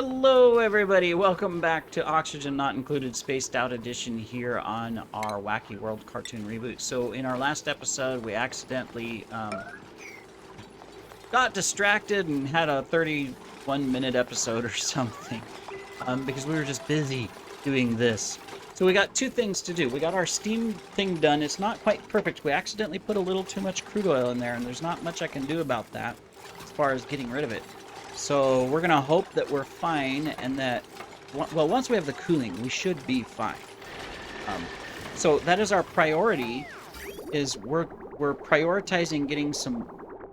Hello, everybody. Welcome back to Oxygen Not Included Spaced Out Edition here on our Wacky World cartoon reboot. So, in our last episode, we accidentally got distracted and had a 31-minute episode or something because we were just busy doing this. So, we got two things to do. We got our steam thing done. It's not quite perfect. We accidentally put a little too much crude oil in there, and there's not much I can do about that as far as getting rid of it. So we're going to hope that we're fine and that, well, once we have the cooling, we should be fine. So that is our priority, is we're prioritizing getting some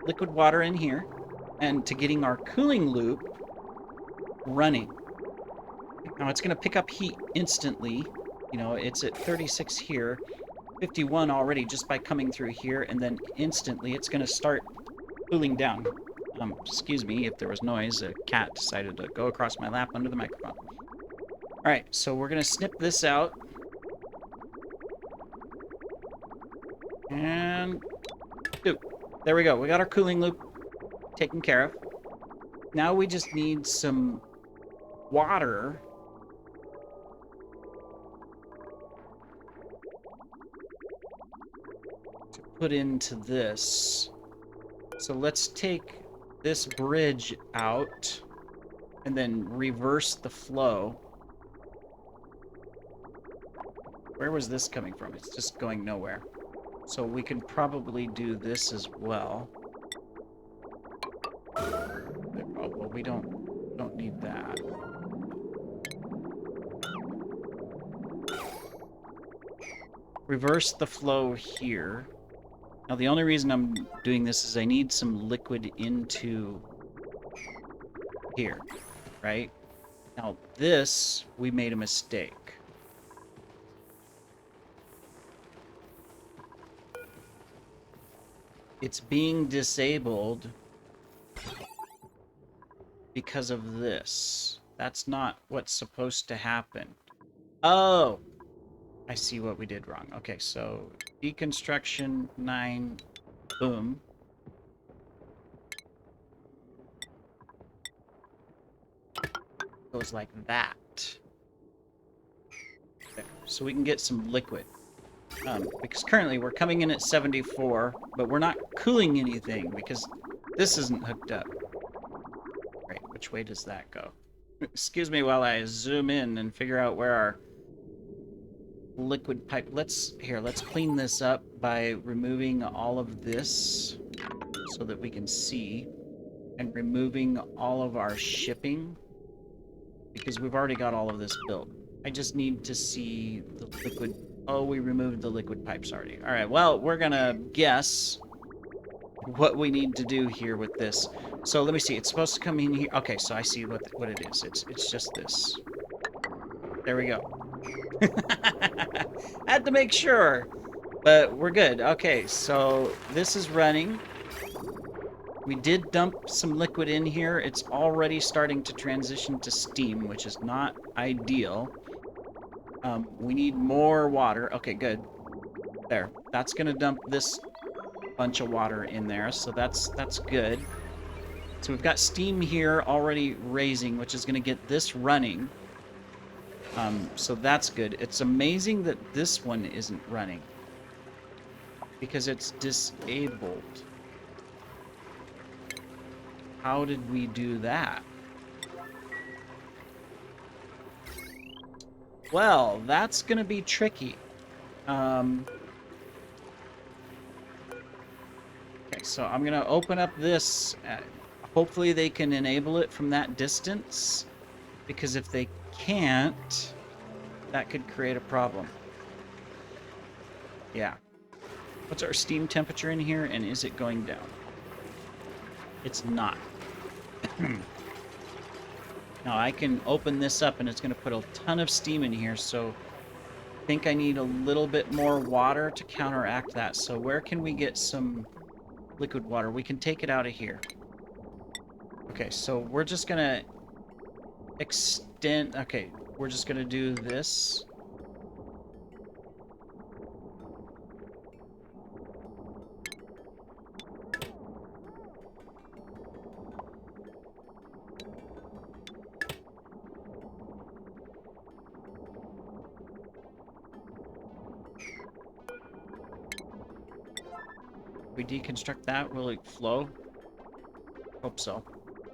liquid water in here and to getting our cooling loop running. Now it's going to pick up heat instantly. You know, it's at 36 here, 51 already just by coming through here, and then instantly it's going to start cooling down. Excuse me if there was noise. A cat decided to go across my lap under the microphone. Alright, so we're going to snip this out. And... there we go. We got our cooling loop taken care of. Now we just need some water to put into this. So let's take this bridge out and then reverse the flow. Where was this coming from? It's just going nowhere. So we can probably do this as well. Oh, well, we don't need that. Reverse the flow here. Now, the only reason I'm doing this is I need some liquid into here, right? Now, this, we made a mistake. It's being disabled because of this. That's not what's supposed to happen. Oh! I see what we did wrong. Okay, so deconstruction 9, boom. Goes like that. There. So we can get some liquid. Because currently we're coming in at 74, but we're not cooling anything because this isn't hooked up. Right, which way does that go? Excuse me while I zoom in and figure out where our liquid pipe. Let's clean this up by removing all of this so that we can see, and removing all of our shipping because we've already got all of this built. I just need to see the liquid. Oh, we removed the liquid pipes already. All right, well, we're gonna guess what we need to do here with this. So let me see. It's supposed to come in here. Okay, so I see what it is. It's just this. There we go. Had to make sure, but we're good. Okay, so this is running. We did dump some liquid in here. It's already starting to transition to steam, which is not ideal. We need more water. Okay, good. There. That's going to dump this bunch of water in there, so that's good. So we've got steam here already raising, which is going to get this running. So that's good. It's amazing that this one isn't running because it's disabled. How did we do that? Well, that's going to be tricky. Okay, so I'm going to open up this. Hopefully they can enable it from that distance, because if they can't, that could create a problem. Yeah. What's our steam temperature in here, and is it going down? It's not. Now I can open this up and it's going to put a ton of steam in here, so I think I need a little bit more water to counteract that. So where can we get some liquid water? We can take it out of here. Okay, so we're just going to extend... Okay, we're just going to do this. we deconstruct that, will it flow? Hope so.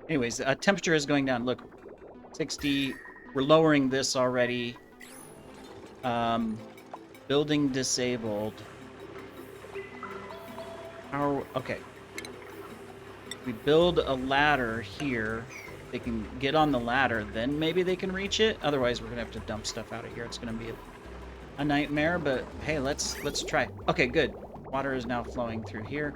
Anyways, temperature is going down. Look, 60. We're lowering this already. Building disabled. Okay. We build a ladder here. They can get on the ladder, then maybe they can reach it. Otherwise, we're gonna have to dump stuff out of here. It's gonna be a nightmare, but hey, let's try. Okay, good. Water is now flowing through here.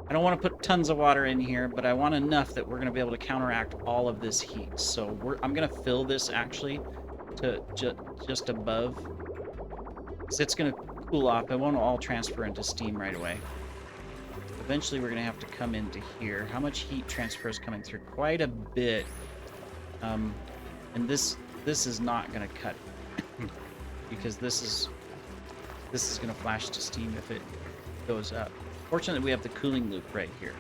I don't want to put tons of water in here, but I want enough that we're gonna be able to counteract all of this heat. So I'm gonna fill this actually to just above, because it's gonna cool off. It won't all transfer into steam right away. Eventually, we're going to have to come into here. How much heat transfer is coming through? Quite a bit. And this is not going to cut because this is going to flash to steam if it goes up. Fortunately, we have the cooling loop right here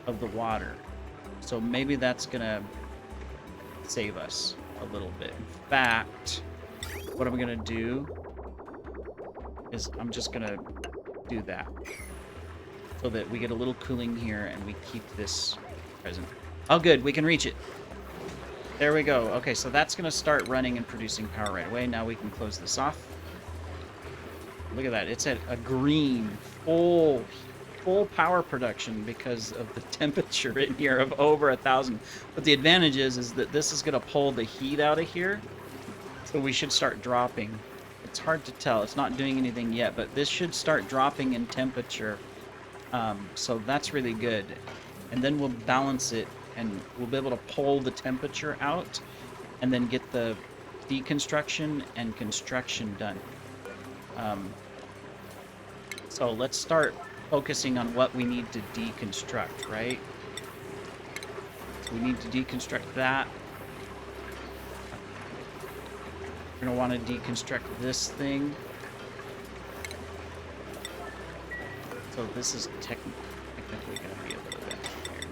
of the water. So maybe that's going to save us a little bit. In fact, what I'm going to do is I'm just going to do that, so that we get a little cooling here and we keep this present. Oh, good. We can reach it. There we go. Okay, so that's going to start running and producing power right away. Now we can close this off. Look at that. It's at a green, full power production because of the temperature in here of over 1,000. But the advantage is that this is going to pull the heat out of here. So we should start dropping. It's hard to tell. It's not doing anything yet, but this should start dropping in temperature. So that's really good. And then we'll balance it and we'll be able to pull the temperature out and then get the deconstruction and construction done. So let's start focusing on what we need to deconstruct, right? So we need to deconstruct that. We're going to want to deconstruct this thing. So this is technically going to be a little bit here.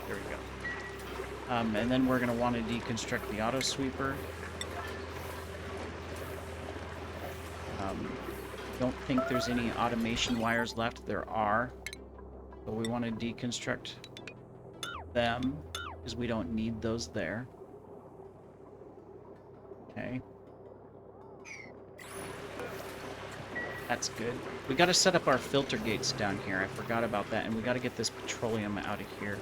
There we go. And then we're going to want to deconstruct the auto sweeper. Don't think there's any automation wires left. There are. But we want to deconstruct them because we don't need those there. Okay. That's good. We got to set up our filter gates down here. I forgot about that. And we got to get this petroleum out of here.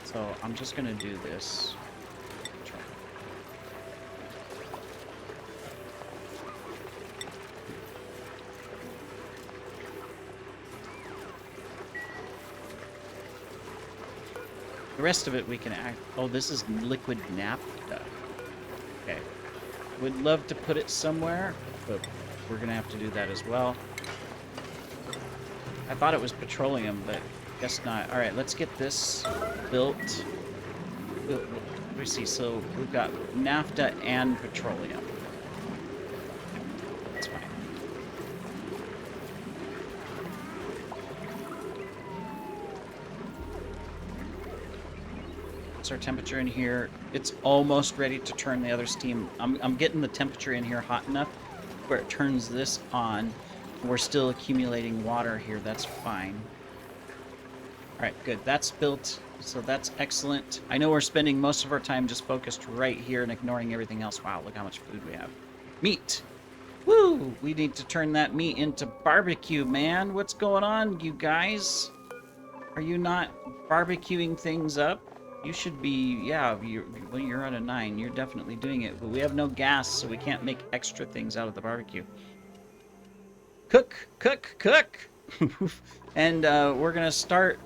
So I'm just going to do this. The rest of it we can act... Oh, this is liquid naphtha. Okay. Would love to put it somewhere, but we're going to have to do that as well. I thought it was petroleum, but guess not. All right, let's get this built. Let me see. So we've got naphtha and petroleum. That's fine. What's our temperature in here? It's almost ready to turn the other steam. I'm getting the temperature in here hot enough where it turns this on. We're still accumulating water here. That's fine. All right, good. That's built, so that's excellent. I know we're spending most of our time just focused right here and ignoring everything else. Wow, look how much food we have. Meat. Woo! We need to turn that meat into barbecue, man. What's going on, you guys? Are you not barbecuing things up? You should be, yeah, you're on a 9. You're definitely doing it. But we have no gas, so we can't make extra things out of the barbecue. Cook, cook, cook! And we're going to start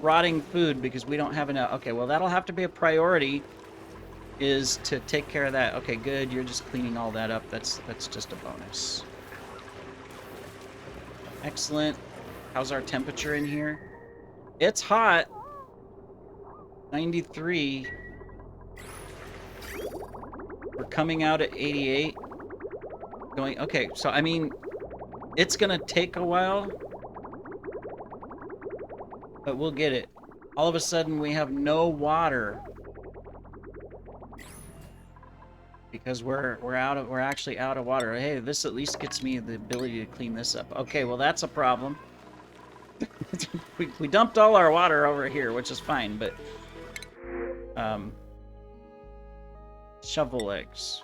rotting food because we don't have enough. Okay, well, that'll have to be a priority, is to take care of that. Okay, good. You're just cleaning all that up. That's just a bonus. Excellent. How's our temperature in here? It's hot. 93. We're coming out at 88. Going, okay, so I mean, it's gonna take a while, but we'll get it. All of a sudden, we have no water. because we're actually out of water. Hey, this at least gets me the ability to clean this up. Okay, well that's a problem. we dumped all our water over here, which is fine, but shovel legs.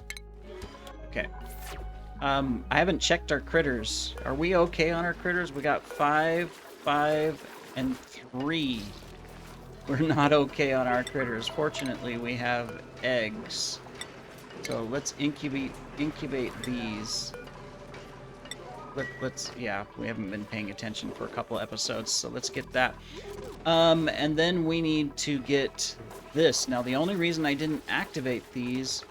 Okay. I haven't checked our critters. Are we okay on our critters? We got 5, 5, and 3. We're not okay on our critters. Fortunately, we have eggs. So let's incubate these. Yeah, we haven't been paying attention for a couple episodes, so let's get that. And then we need to get this. Now, the only reason I didn't activate these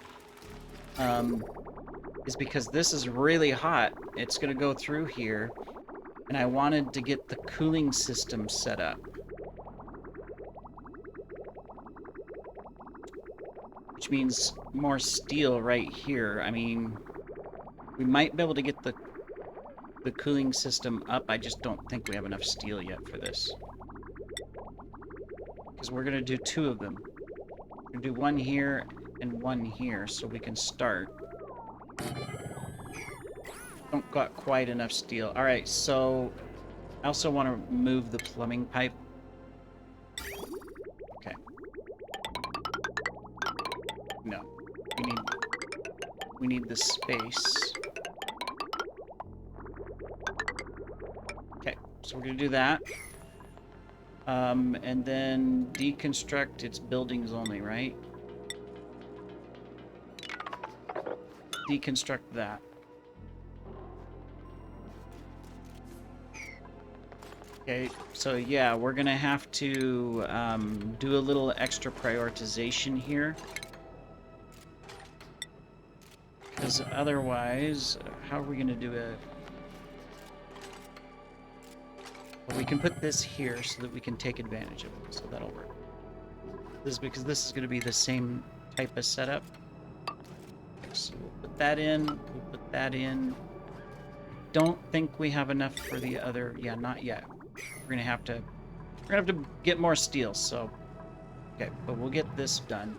is because this is really hot. It's gonna go through here, and I wanted to get the cooling system set up. Which means more steel right here. I mean, we might be able to get the cooling system up. I just don't think we have enough steel yet for this. Because we're going to do 2 of them. We're going to do 1 here and 1 here so we can start. Don't got quite enough steel. Alright, so I also want to move the plumbing pipe. Okay. No. We need the space. Okay, so we're gonna do that. And then deconstruct its buildings only, right? Deconstruct that. Okay, so yeah, we're gonna have to do a little extra prioritization here. Because otherwise, how are we gonna do it? Well, we can put this here so that we can take advantage of it, so that'll work. This is because this is gonna be the same type of setup. Okay, so we'll put that in, we'll put that in. Don't think we have enough for the other, yeah, not yet. We're gonna have to get more steel, so okay, but we'll get this done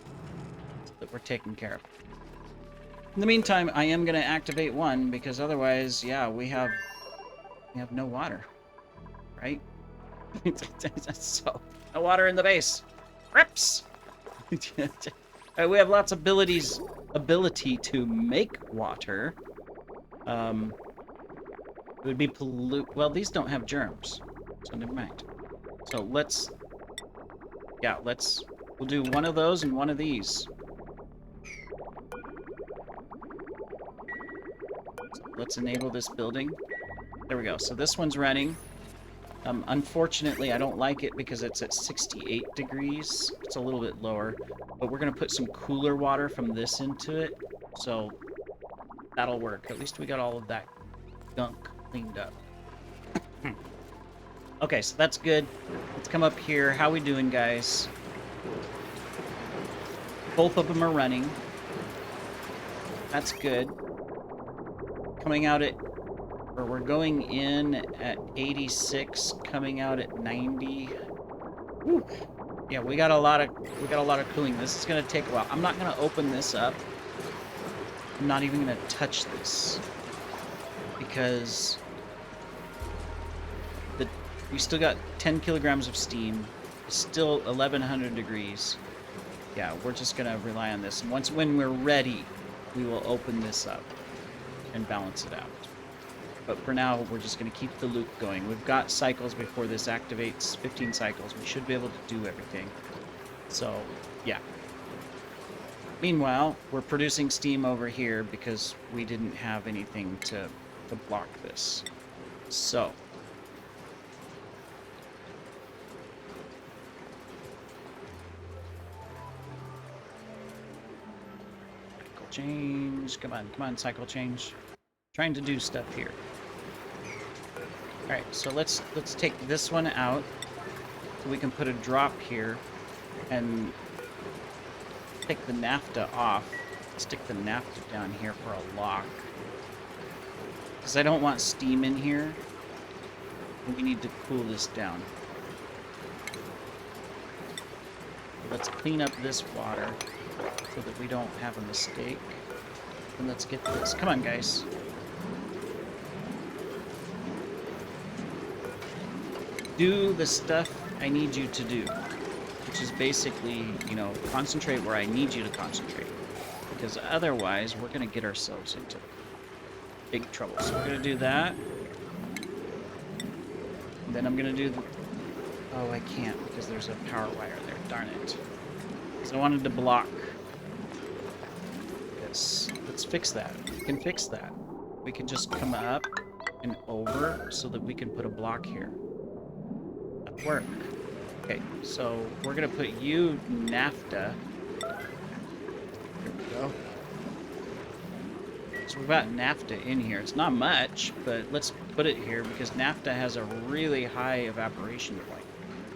so that we're taken care of. In the meantime, I am gonna activate 1 because otherwise, yeah, we have no water, right? So no water in the base. Rips. We have lots of ability to make water. It would be well, these don't have germs, so never mind. So we'll do 1 of those and 1 of these. Let's enable this building. There we go. So this one's running. Unfortunately, I don't like it because it's at 68 degrees. It's a little bit lower. But we're going to put some cooler water from this into it. So that'll work. At least we got all of that gunk cleaned up. Okay, so that's good. Let's come up here. How we doing, guys? Both of them are running. That's good. Coming out at, or we're going in at 86, coming out at 90. Woo. Yeah, we got a lot of cooling. This is gonna take a while. I'm not gonna open this up. I'm not even gonna touch this because we still got 10 kilograms of steam. It's still 1100 degrees. Yeah, we're just gonna rely on this. And when we're ready, we will open this up and balance it out. But for now, we're just going to keep the loop going. We've got cycles before this activates, 15 cycles. We should be able to do everything. So, yeah. Meanwhile, we're producing steam over here because we didn't have anything to block this. So. Cycle change. Come on, cycle change. Trying to do stuff here. Alright, so let's take this one out so we can put a drop here and take the naphtha off. Stick the naphtha down here for a lock. Because I don't want steam in here. We need to cool this down. Let's clean up this water so that we don't have a mistake. And let's get this. Come on, guys. Do the stuff I need you to do, which is basically, you know, concentrate where I need you to concentrate. Because otherwise, we're going to get ourselves into big trouble. So we're going to do that. And then I'm going to do the... Oh, I can't because there's a power wire there. Darn it. Because I wanted to block this. Let's fix that. We can fix that. We can just come up and over so that we can put a block here. That'll work. Okay, so we're going to put you NAFTA. Here we go. So we've got NAFTA in here. It's not much, but let's put it here because NAFTA has a really high evaporation point,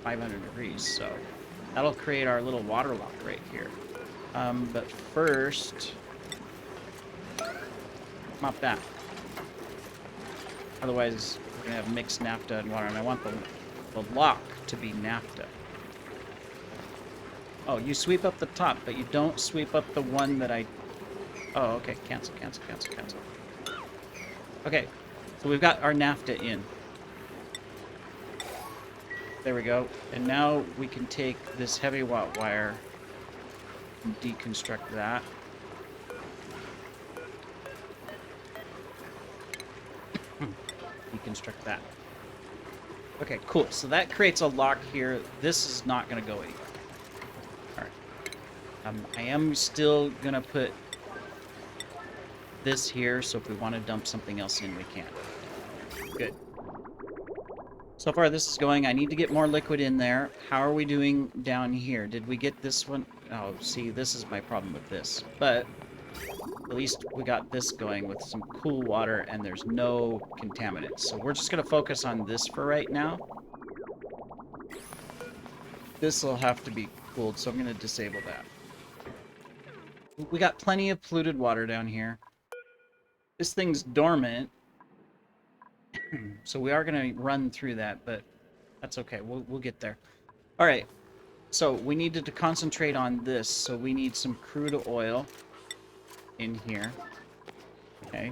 500 degrees. So that'll create our little water lock right here. But first, mop that. Otherwise, we're going to have mixed NAFTA and water, and I want the lock to be NAFTA. Oh, you sweep up the top, but you don't sweep up the one that I... Oh, okay. Cancel, cancel, cancel, cancel. Okay, so we've got our NAFTA in. There we go. And now we can take this heavy watt wire and deconstruct that. Deconstruct that. Okay, cool. So that creates a lock here. This is not going to go anywhere. All right. I am still going to put this here, so if we want to dump something else in, we can. Good. So far this is going. I need to get more liquid in there. How are we doing down here? Did we get this one? Oh, see, this is my problem with this. But at least we got this going with some cool water, and there's no contaminants. So we're just going to focus on this for right now. This will have to be cooled, so I'm going to disable that. We got plenty of polluted water down here. This thing's dormant, so we are going to run through that, but that's okay. We'll get there. All right, so we needed to concentrate on this, so we need some crude oil in here. Okay,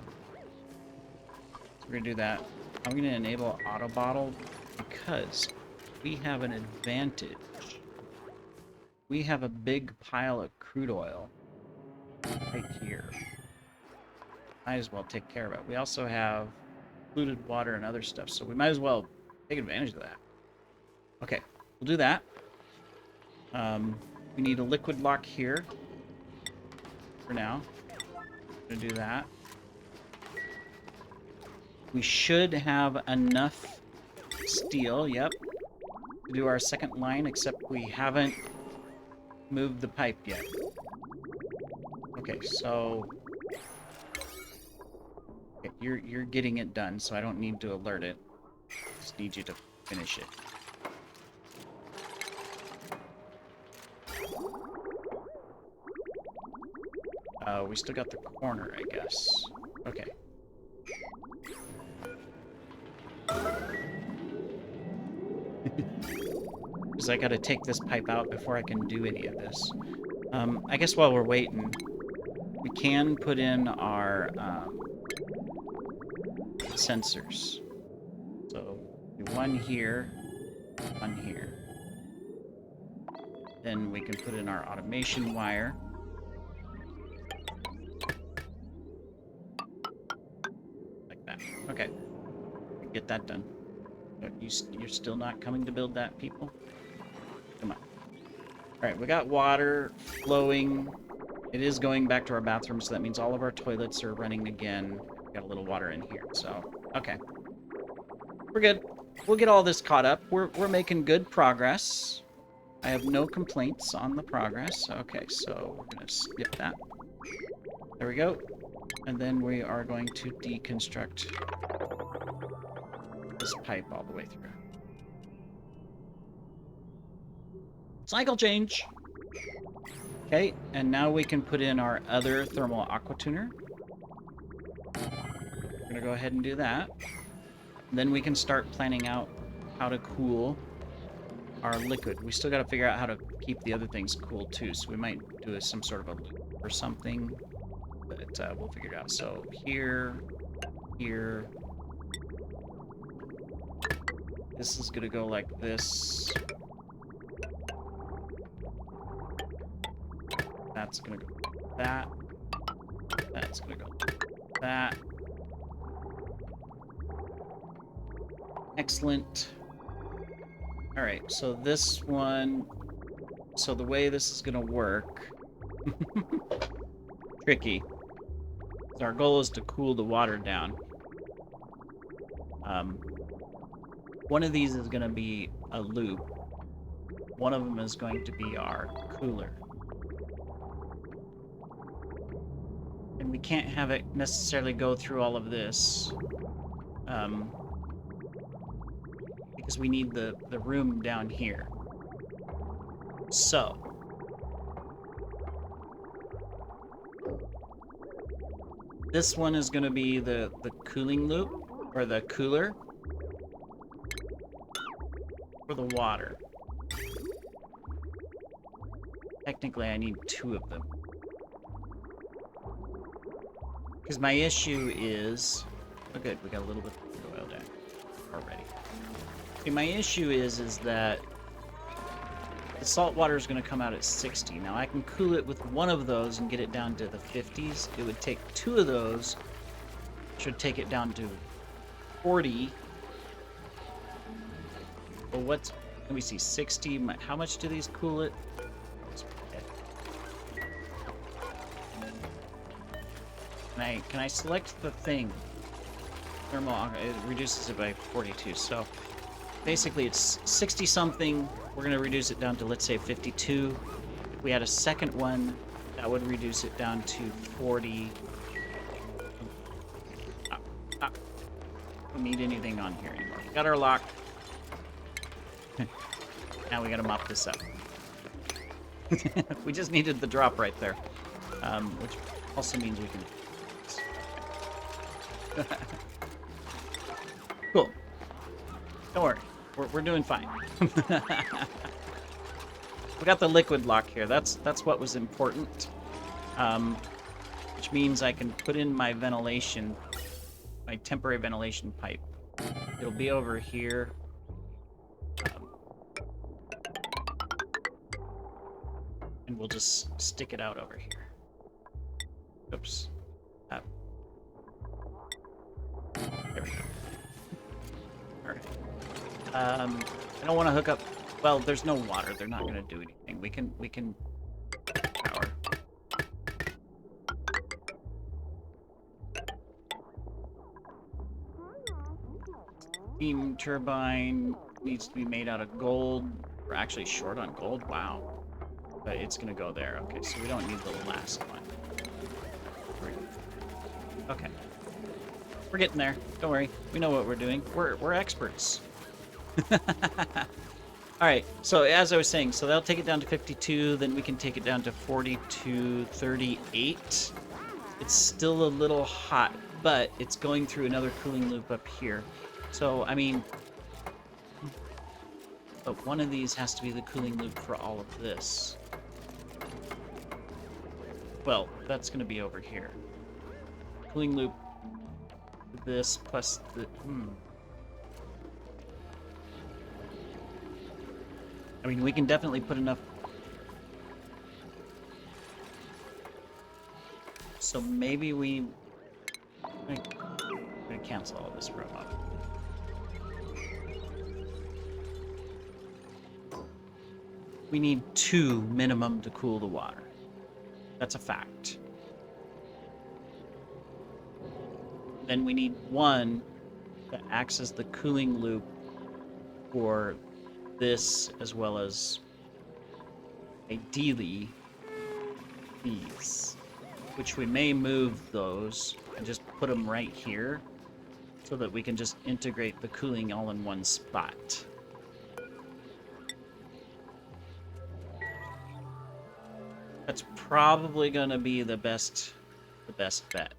so we're going to do that. I'm going to enable auto bottle because we have an advantage. We have a big pile of crude oil right here. Might as well take care of it. We also have polluted water and other stuff, so we might as well take advantage of that. Okay, we'll do that. We need a liquid lock here for now. I'm gonna do that. We should have enough steel, yep, to do our second line, except we haven't moved the pipe yet. Okay, so okay, you're getting it done, so I don't need to alert it. Just need you to finish it. We still got the corner, I guess. Okay. Because I gotta take this pipe out before I can do any of this. I guess while we're waiting, we can put in our sensors. So, one here, one here. Then we can put in our automation wire. Like that. Okay. Get that done. But you're still not coming to build that, people? Come on. Alright, we got water flowing. It is going back to our bathroom, so that means all of our toilets are running again. We got a little water in here, so... Okay. We're good. We'll get all this caught up. We're making good progress. I have no complaints on the progress. Okay, so we're going to skip that. There we go. And then we are going to deconstruct this pipe all the way through. Cycle change! Okay, and now we can put in our other thermal aqua tuner. We're going to go ahead and do that. Then we can start planning out how to cool our liquid. We still got to figure out how to keep the other things cool too, so we might do some sort of a loop or something. but we'll figure it out. So here, here. This is gonna go like this. That's gonna go like that. That's gonna go like that. Excellent. All right, so this one, so the way this is gonna work, tricky. Our goal is to cool the water down. One of these is gonna be a loop. One of them is going to be our cooler. And we can't have it necessarily go through all of this. Because we need the room down here. So. This one is going to be the cooling loop, or the cooler, for the water. Technically, I need 2 of them. Because my issue is... Oh good, we got a little bit of oil down already. Okay, my issue is that the salt water is going to come out at 60. Now I can cool it with one of those and get it down to the 50s. It would take 2 of those, should take it down to 40. Well, what's, let me see, 60. How much do these cool it? Can I select the thing? Thermal, it reduces it by 42. So basically it's 60 something. We're going to reduce it down to, let's say, 52. If we had a second one, that would reduce it down to 40. Don't need anything on here anymore. We got our lock. Now we got to mop this up. We just needed the drop right there. Which also means we can... Cool. Don't worry. We're doing fine. We got the liquid lock here. That's what was important. Which means I can put in my ventilation, my temporary ventilation pipe. It'll be over here. And we'll just stick it out over here. Oops. There we go. Alright. I don't want to hook up... Well, there's no water. They're not going to do anything. We can power. Steam turbine needs to be made out of gold. We're actually short on gold. Wow. But it's going to go there. Okay, so we don't need the last one. Okay. We're getting there. Don't worry. We know what we're doing. We're experts. Alright, so as I was saying, so that'll take it down to 52, then we can take it down to 42, 38. It's still a little hot, but it's going through another cooling loop up here. So, I mean... But one of these has to be the cooling loop for all of this. Well, that's going to be over here. Cooling loop, this plus the... I mean, we can definitely put enough... So maybe we... I'm gonna cancel all this for a moment. We need 2 minimum to cool the water. That's a fact. Then we need 1 that acts as the cooling loop for this, as well as ideally these, which we may move those and just put them right here so that we can just integrate the cooling all in one spot. That's probably going to be the best bet.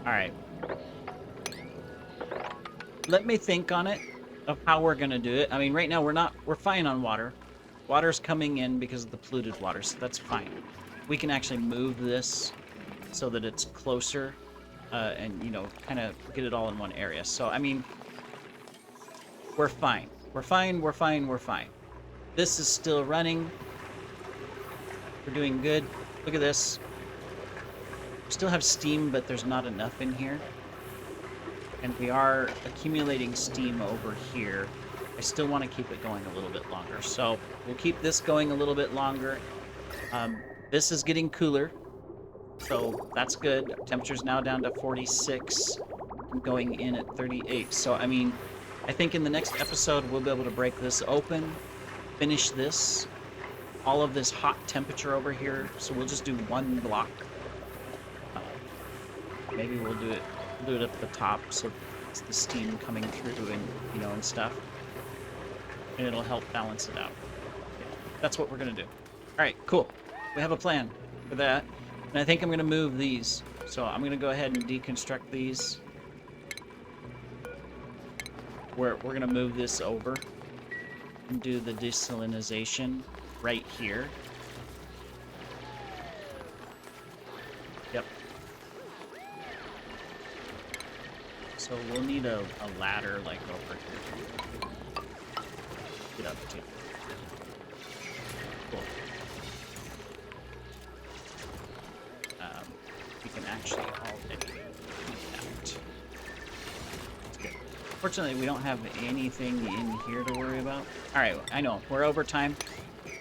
All right. Let me think on it of how we're going to do it. I mean, right now we're fine on water. Water's coming in because of the polluted water, so that's fine. We can actually move this so that it's closer, and, you know, kind of get it all in one area. So, I mean, we're fine. We're fine, we're fine, we're fine. This is still running. We're doing good. Look at this. We still have steam, but there's not enough in here. And we are accumulating steam over here. I still want to keep it going a little bit longer. So we'll keep this going a little bit longer. This is getting cooler. So that's good. Temperature's now down to 46. I'm going in at 38. So, I mean, I think in the next episode, we'll be able to break this open, finish this, all of this hot temperature over here. So we'll just do one block. Maybe we'll do it at the top so it's the steam coming through and, you know, and stuff. And it'll help balance it out. Yeah, that's what we're going to do. All right, cool. We have a plan for that. And I think I'm going to move these. So I'm going to go ahead and deconstruct these. We're going to move this over and do the desalinization right here. Yep. So we'll need a ladder like over here. Get up to. Cool. We can actually already do that. That's good. Fortunately, we don't have anything in here to worry about. Alright, I know. We're over time.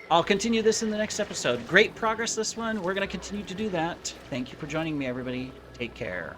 I'll continue this in the next episode. Great progress this one. We're going to continue to do that. Thank you for joining me, everybody. Take care.